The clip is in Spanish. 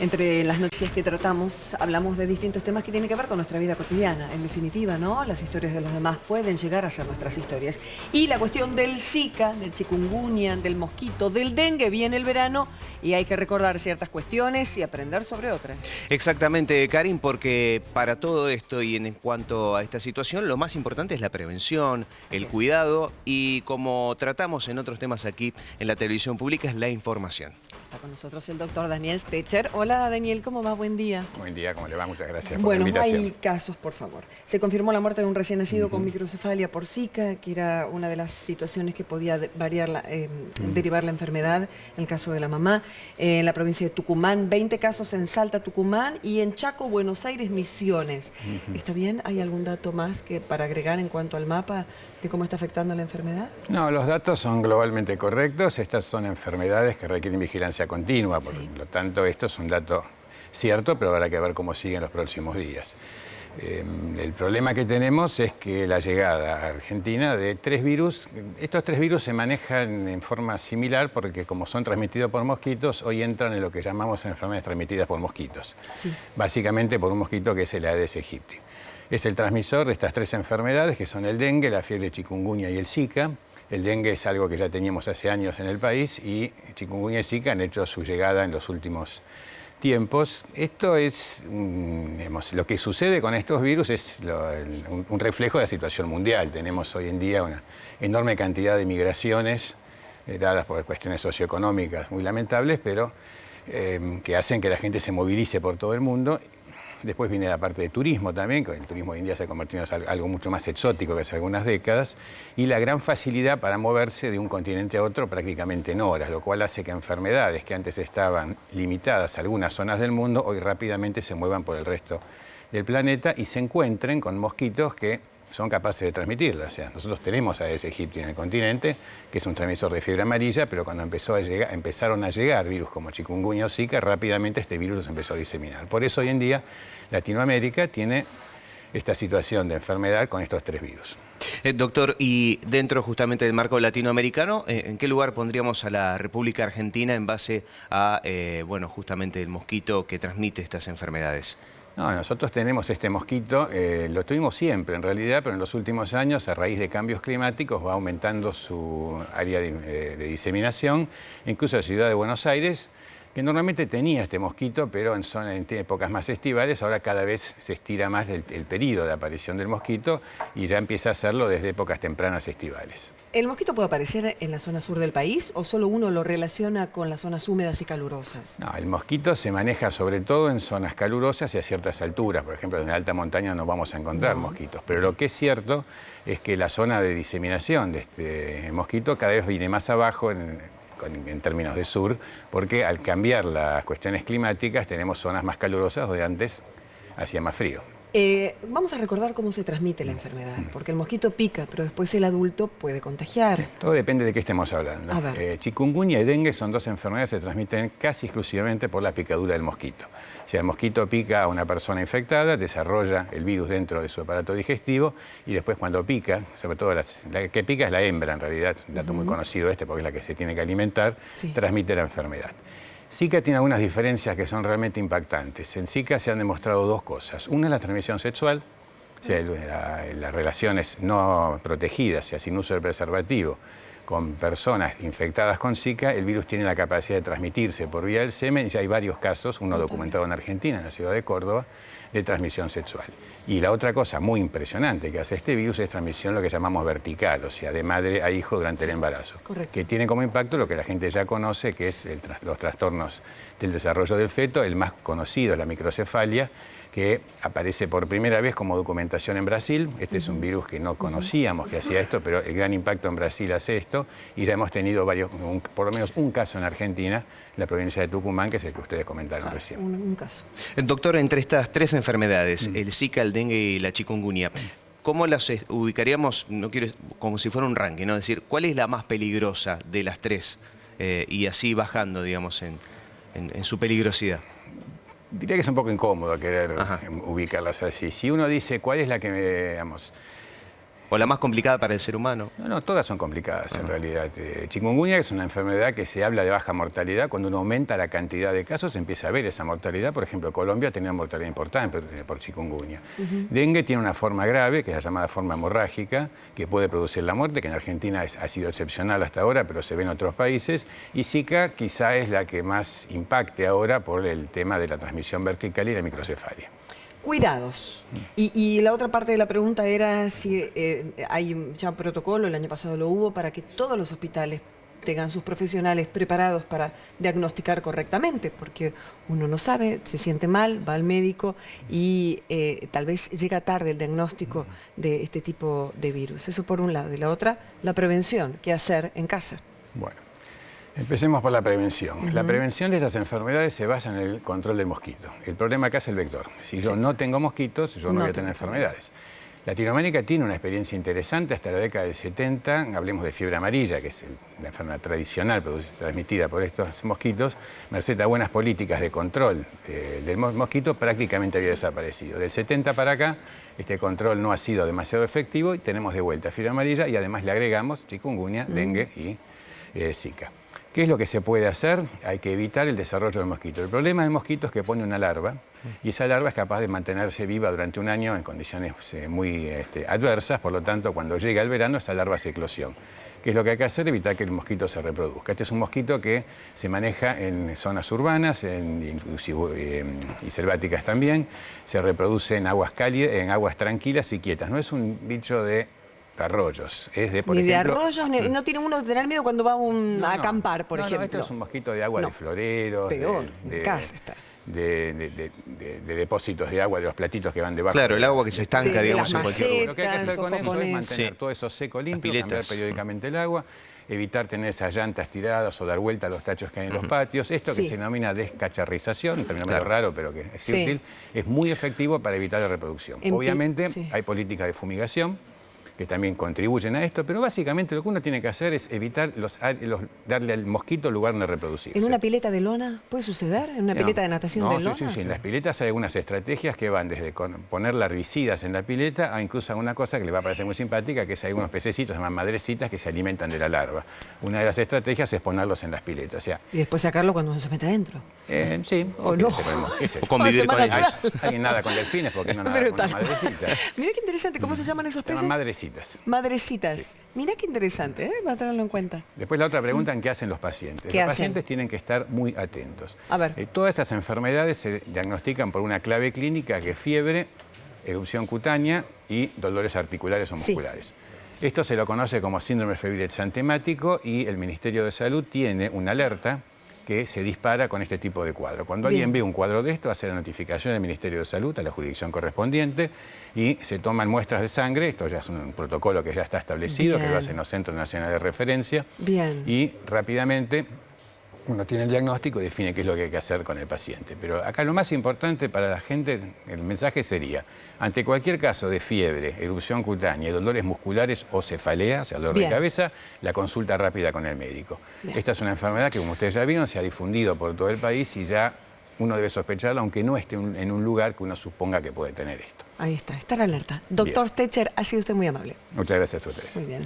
Entre las noticias que tratamos, hablamos de distintos temas que tienen que ver con nuestra vida cotidiana. En definitiva, ¿no? Las historias de los demás pueden llegar a ser nuestras historias. Y la cuestión del Zika, del chikungunya, del mosquito, del dengue, viene el verano y hay que recordar ciertas cuestiones y aprender sobre otras. Exactamente, Karin, porque para todo esto y en cuanto a esta situación, lo más importante es la prevención, el cuidado y, como tratamos en otros temas aquí en la televisión pública, es la información. Está con nosotros el doctor Daniel Stecher. Hola Daniel, ¿cómo va? Buen día. Buen día, ¿cómo le va? Muchas gracias por la Bueno, invitación. hay casos, por favor. Se confirmó la muerte de un recién nacido con microcefalia por Zika, que era una de las situaciones que podía derivar la enfermedad, en el caso de la mamá. En la provincia de Tucumán, 20 casos en Salta, Tucumán, y en Chaco, Buenos Aires, Misiones. ¿Está bien? ¿Hay algún dato más para agregar en cuanto al mapa de cómo está afectando la enfermedad? No, los datos son globalmente correctos. Estas son enfermedades que requieren vigilancia continua, por lo tanto esto es un dato cierto, pero habrá que ver cómo siguen los próximos días. El problema que tenemos es que la llegada a Argentina de 3 virus, estos 3 virus se manejan en forma similar porque como son transmitidos por mosquitos, hoy entran en lo que llamamos enfermedades transmitidas por mosquitos. Sí. Básicamente por un mosquito que es el Aedes aegypti. Es el transmisor de estas 3 enfermedades que son el dengue, la fiebre chikungunya y el Zika. El dengue es algo que ya teníamos hace años en el país y chikungunya y Zika han hecho su llegada en los últimos tiempos. Esto es, digamos, lo que sucede con estos virus es un reflejo de la situación mundial. Tenemos hoy en día una enorme cantidad de migraciones dadas por cuestiones socioeconómicas muy lamentables, pero que hacen que la gente se movilice por todo el mundo. Después viene la parte de turismo también, que el turismo hoy en día se ha convertido en algo mucho más exótico que hace algunas décadas, y la gran facilidad para moverse de un continente a otro prácticamente en horas, lo cual hace que enfermedades que antes estaban limitadas a algunas zonas del mundo, hoy rápidamente se muevan por el resto del planeta y se encuentren con mosquitos que son capaces de transmitirla. O sea, nosotros tenemos a Aedes aegypti en el continente, que es un transmisor de fiebre amarilla, pero cuando empezaron a llegar virus como chikungunya o Zika, rápidamente este virus se empezó a diseminar. Por eso hoy en día Latinoamérica tiene esta situación de enfermedad con estos 3 virus. Doctor, y dentro justamente del marco latinoamericano, ¿en qué lugar pondríamos a la República Argentina en base a, bueno, justamente el mosquito que transmite estas enfermedades? No, nosotros tenemos este mosquito, lo tuvimos siempre en realidad, pero en los últimos años, a raíz de cambios climáticos, va aumentando su área de diseminación. Incluso la ciudad de Buenos Aires, que normalmente tenía este mosquito, pero en épocas más estivales, ahora cada vez se estira más el periodo de aparición del mosquito y ya empieza a hacerlo desde épocas tempranas estivales. ¿El mosquito puede aparecer en la zona sur del país o solo uno lo relaciona con las zonas húmedas y calurosas? No, el mosquito se maneja sobre todo en zonas calurosas y a ciertas alturas. Por ejemplo, en la alta montaña no vamos a encontrar mosquitos. Pero lo que es cierto es que la zona de diseminación de este mosquito cada vez viene más abajo en términos de sur, porque al cambiar las cuestiones climáticas tenemos zonas más calurosas donde antes hacía más frío. Vamos a recordar cómo se transmite la enfermedad, porque el mosquito pica, pero después el adulto puede contagiar. Todo depende de qué estemos hablando. Chikungunya y dengue son 2 enfermedades que se transmiten casi exclusivamente por la picadura del mosquito. O sea, el mosquito pica a una persona infectada, desarrolla el virus dentro de su aparato digestivo y después cuando pica, sobre todo la que pica es la hembra en realidad, es un dato muy conocido porque es la que se tiene que alimentar, transmite la enfermedad. Zika tiene algunas diferencias que son realmente impactantes. En Zika se han demostrado 2 cosas. Una es la transmisión sexual, o sea, las relaciones no protegidas, o sea, sin uso del preservativo, con personas infectadas con Zika, el virus tiene la capacidad de transmitirse por vía del semen. Ya hay varios casos, uno documentado en Argentina, en la ciudad de Córdoba, de transmisión sexual. Y la otra cosa muy impresionante que hace este virus es transmisión lo que llamamos vertical, o sea, de madre a hijo durante el embarazo. Correcto. Que tiene como impacto lo que la gente ya conoce, que es los trastornos del desarrollo del feto. El más conocido es la microcefalia, que aparece por primera vez como documentación en Brasil. Este es un virus que no conocíamos que hacía esto, pero el gran impacto en Brasil hace esto. Y ya hemos tenido por lo menos un caso en Argentina, en la provincia de Tucumán, que es el que ustedes comentaron recién. Un caso. Doctor, entre estas 3 enfermedades, el Zika, el dengue y la chikungunya, ¿cómo las ubicaríamos? No quiero, como si fuera un ranking, ¿no? Es decir, ¿cuál es la más peligrosa de las 3? Y así bajando, digamos, en su peligrosidad. Diría que es un poco incómodo querer ubicarlas así. Si uno dice cuál es la que, digamos, ¿O la más complicada para el ser humano? No, todas son complicadas en realidad. Chikungunya es una enfermedad que se habla de baja mortalidad. Cuando uno aumenta la cantidad de casos, empieza a ver esa mortalidad. Por ejemplo, Colombia tenía una mortalidad importante por chikungunya. Dengue tiene una forma grave, que es la llamada forma hemorrágica, que puede producir la muerte, que en Argentina ha sido excepcional hasta ahora, pero se ve en otros países. Y Zika quizá es la que más impacte ahora por el tema de la transmisión vertical y la microcefalia. Cuidados. Y la otra parte de la pregunta era si hay ya un protocolo, el año pasado lo hubo, para que todos los hospitales tengan sus profesionales preparados para diagnosticar correctamente, porque uno no sabe, se siente mal, va al médico y tal vez llega tarde el diagnóstico de este tipo de virus. Eso por un lado. Y la otra, la prevención, qué hacer en casa. Bueno. Empecemos por la prevención. La prevención de estas enfermedades se basa en el control del mosquito. El problema acá es el vector. Si yo no tengo mosquitos, yo no voy a tener enfermedades. Latinoamérica tiene una experiencia interesante hasta la década del 70. Hablemos de fiebre amarilla, que es la enfermedad tradicional transmitida por estos mosquitos. Merced a buenas políticas de control del mosquito, prácticamente había desaparecido. Del 70 para acá, este control no ha sido demasiado efectivo y tenemos de vuelta fiebre amarilla y además le agregamos chikungunya, dengue y Zika. ¿Qué es lo que se puede hacer? Hay que evitar el desarrollo del mosquito. El problema del mosquito es que pone una larva y esa larva es capaz de mantenerse viva durante un año en condiciones muy adversas, por lo tanto, cuando llega el verano, esa larva hace eclosión. ¿Qué es lo que hay que hacer? Evitar que el mosquito se reproduzca. Este es un mosquito que se maneja en zonas urbanas y selváticas también, se reproduce en aguas cálidas, en aguas tranquilas y quietas. No es un bicho de arroyos. Es de, por ni ejemplo, de arroyos, no tiene uno que tener miedo cuando va a acampar, por ejemplo. Esto es un mosquito de agua de floreros, peor, en casa está. De depósitos de agua, de los platitos que van debajo. Claro, el agua que se estanca, digamos, en cualquier lugar. Lo que hay que hacer con eso es mantener todo eso seco, limpio, cambiar periódicamente el agua, evitar tener esas llantas tiradas o dar vuelta a los tachos que hay en los patios. Esto que se denomina descacharrización, un término medio raro, pero que es útil, es muy efectivo para evitar la reproducción. Obviamente hay políticas de fumigación que también contribuyen a esto, pero básicamente lo que uno tiene que hacer es evitar darle al mosquito lugar donde reproducirse. ¿En una pileta de lona puede suceder? ¿En una pileta de natación de lona? Sí. En las piletas hay algunas estrategias que van desde poner larvicidas en la pileta a incluso alguna cosa que le va a parecer muy simpática, que es hay unos pececitos, se llaman madrecitas, que se alimentan de la larva. Una de las estrategias es ponerlos en las piletas. O sea, y después sacarlo cuando uno se mete adentro. Sí. O no. O convivir con ellos. Alguien nada con delfines, porque no nada con una madrecita. Mirá qué interesante, ¿cómo se llaman esos peces? Se llaman madrecitas. Madrecitas. Sí. Mirá qué interesante, va a tenerlo en cuenta. Después la otra pregunta, ¿qué hacen los pacientes? Los pacientes tienen que estar muy atentos. A ver. Todas estas enfermedades se diagnostican por una clave clínica que es fiebre, erupción cutánea y dolores articulares o musculares. Esto se lo conoce como síndrome febril exantemático y el Ministerio de Salud tiene una alerta que se dispara con este tipo de cuadro. Cuando alguien ve un cuadro de esto, hace la notificación al Ministerio de Salud, a la jurisdicción correspondiente, y se toman muestras de sangre. Esto ya es un protocolo que ya está establecido, que lo hacen los Centros Nacionales de Referencia. Y rápidamente uno tiene el diagnóstico y define qué es lo que hay que hacer con el paciente. Pero acá lo más importante para la gente, el mensaje sería, ante cualquier caso de fiebre, erupción cutánea, dolores musculares o cefalea, o sea, dolor de cabeza, la consulta rápida con el médico. Esta es una enfermedad que, como ustedes ya vieron, se ha difundido por todo el país y ya uno debe sospecharla, aunque no esté en un lugar que uno suponga que puede tener esto. Ahí está la alerta. Doctor Stecher, ha sido usted muy amable. Muchas gracias a ustedes. Muy bien.